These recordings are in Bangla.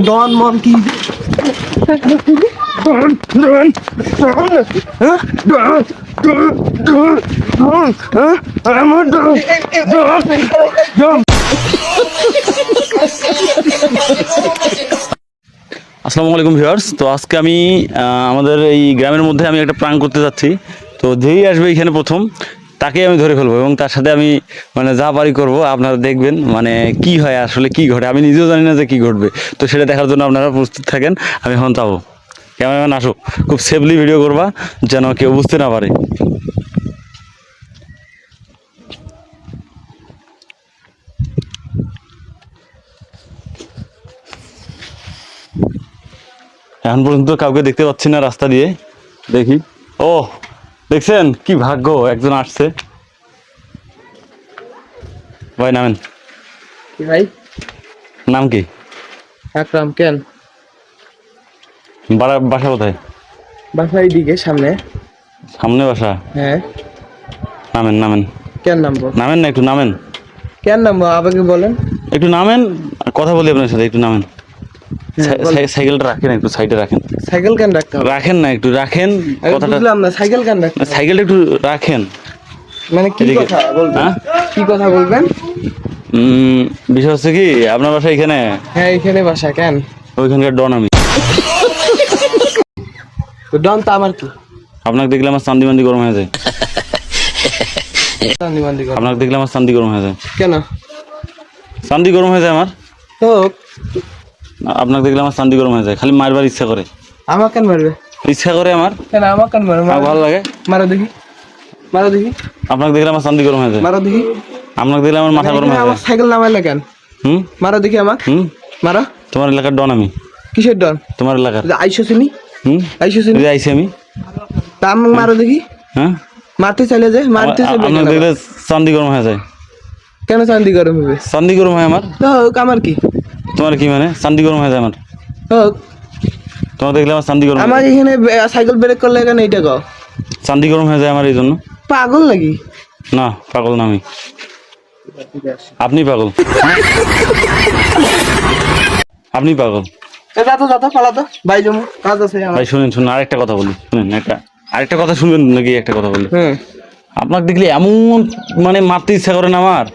ডন মন কি আসসালামু আলাইকুম ভিউয়ার্স। তো আজকে আমি আমাদের এই গ্রামের মধ্যে আমি একটা প্রাঙ্ক করতে যাচ্ছি। তো যেই আসবে এখানে প্রথম তাকে আমি ধরে ফেলবো এবং তার সাথে আমি মানে যা পারি করবো। আপনারা দেখবেন মানে কি হয়, আসলে কি ঘটে আমি নিজেও জানি না যে কি ঘটবে। তো সেটা দেখার জন্য আপনারা প্রস্তুত থাকেন। আমি এখন যাবো। ক্যামেরাম্যান আসো, খুব সেফলি ভিডিও করবা যেন কেউ বুঝতে না পারে। এখন পর্যন্ত কাউকে দেখতে পাচ্ছি না রাস্তা দিয়ে। দেখি, ও দেখছেন কি ভাগ্য, একজন আসছে। ভাই নামেন। ভাই নাম কি? আকরাম। কেন? বাসা কোথায়? বাসা এইদিকে সামনে। সামনে বাসা? হ্যাঁ। নামেন নামেন। কেন নামবো? নামেন না, একটু নামেন। কেন নামবো আবেগে বলেন। একটু নামেন, কথা বলি আপনার সাথে, একটু নামেন। সাইকেলটা রাখেন, একটু সাইডে রাখেন। সাইকেল কেন রাখতে হবে? রাখেন না, একটু রাখেন কথাটা। বুঝলাম না, সাইকেল কেন রাখতে হবে? সাইকেলটা একটু রাখেন। মানে কি এদিকে। কথা বলবেন? হ্যাঁ? কি কথা বলবেন? বিষয় হচ্ছে কি, আপনার বাসা এখানে? হ্যাঁ এখানে বাসা। কেন? ওইখানকার ডন আমি। তো ডন তো আমার কি? আপনাকে দেখলে আমার চান্দি মান্দি গরম হয়ে যায়। আপনাকে দেখলে আমার চান্দি গরম হয়ে যায়। কেন? চান্দি গরম হয়ে যায় আমার। হোক। আপনাকে দেখলে আমার চান্দি গরম হয়ে যায়, খালি মারবার ইচ্ছা করে। আমার কেন মারবে? ইচ্ছা করে আমার। কেন আমার কেন মারবে? আমার ভালো লাগে। মারো দেখি, মারো দেখি, আপনাকে দেখলে আমার চান্দি গরম হয়ে যায়। মারো দেখি। আপনাকে দেখলে আমার মাথা গরম হয়ে আমার যায়। সাইকেল নামাইলে কেন? মারো দেখি আমার। মারো। তোমার এলাকার ডন আমি। কিসের ডন? তোমার এলাকার। আইসো চিনি। আইসো চিনি। আইসি আমি। তা আমি মারো দেখি। হ্যাঁ, মারতে চাইলে যে মারতে চাইলে আপনাকে দেখলে চান্দি গরম হয়ে যায়। কেন চান্দি গরম হবে? চান্দি গরম হয় আমার। তো হোক, আমার কি? তোমার কি মানে চান্দি গরম হয়ে যায় আমার? হোক। তোমার দেখলে আমার চান্দি গরম। আমার এখানে সাইকেল ব্রেক করলে কেন এইটা কও? চান্দি গরম হয়ে যায় আমার এই জন্য। পাগল নাকি? না, পাগল না আমি। আপনি পাগল। আপনি পাগল। যত পালাতো ভাই জমু কাজ আছে আমার। ভাই শুনেন শুনুন, আরেকটা কথা বলি, শুনেন আরেকটা কথা শুনবেন নাকি? একটা কথা বলি। আপনাকে দেখলে এমন মানে মারতে ইচ্ছা করে না আমার।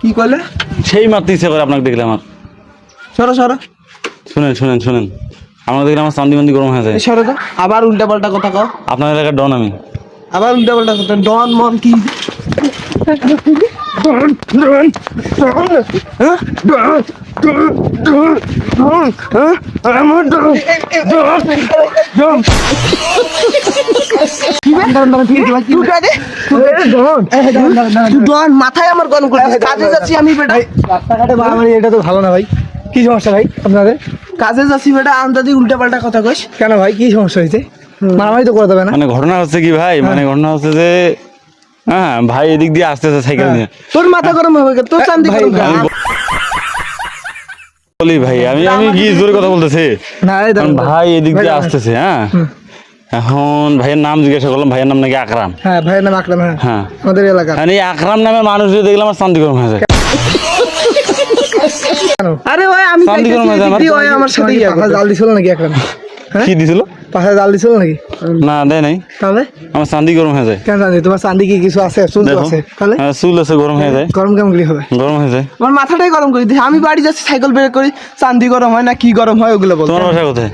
কি করলে? সেই মারতে ইচ্ছা করে আপনাকে দেখলে আমার। সরো সরো। শুনেন শুনেন শুনেন, আপনাকে দেখলে আমার চান্দি মান্দি গরম হয়ে যায়। সরো তো। আবার উল্টা পাল্টা কথা কও। আপনার এলাকার ডন আমি। আবার উল্টা পাল্টা কথা। ডন মন কি? মাথায় আমার গরম করতেছে। কাজে যাচ্ছি আমি বেটা। রাস্তাঘাটে এটা তো ভালো না ভাই। কি সমস্যা ভাই আপনাদের? কাজে যাচ্ছি বেটা, আন্দাজি উল্টা পাল্টা কথা কইস কেন ভাই, কি সমস্যা হয়েছে? মারামারি তো করা যাবে না। মানে ঘটনা হচ্ছে কি ভাই, মানে ঘটনা হচ্ছে যে হ্যাঁ ভাই এদিক দিয়ে আসতেছে সাইকেল নিয়ে। তোর মাথা গরম হবে, তোর চান্দি গরম হবে। আমি বলি ভাই, আমি আমি কি জোরে কথা বলতেছি না এই দাঁড়ান, ভাই এদিক দিয়ে দাঁড়ান। আসতেছে। হ্যাঁ, এখন ভাইয়ের নাম জিজ্ঞাসা করলাম, ভাইয়ের নাম নাকি আকরাম। হ্যাঁ ভাইয়ের নাম আকরাম। হ্যাঁ হ্যাঁ, আমাদের এলাকার। মানে এই আকরাম নামের মানুষ দেখলাম আমার চান্দি গরম হয়ে যায়। আরে ওই আমি চান্দি গরম হয়ে যায় আমার। ওই আমার সাথে পাশা জাল দিছিল নাকি আকরাম? কি দিছিল? পাশা জাল দিছিল নাকি? না দেয় নাই। তাহলে আমার চান্দি গরম হয়ে যায়। কেন জানি তোমার চান্দি কি কিছু আছে? চুল তো দেখো, আছে। তাহলে হ্যাঁ, চুল আছে, গরম হয়ে যায়। গরম কেমন করে হবে? গরম হয়ে যায়। আমার মাথাটাই গরম করে দিই। আমি বাড়ি যাচ্ছি, সাইকেল ব্রেক করি, চান্দি গরম হয় না কি গরম হয় ওগুলো বল। তোমার বাসা কোথায়?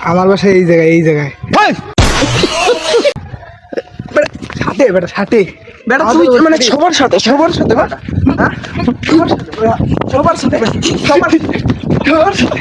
আমার বাসা এই জায়গায়, এই জায়গায়। ছাটে বেটা, ছাটে বেটা তুই মানে সবার সাথে বেটা। হ্যাঁ? সবার সাথে সবার সাথে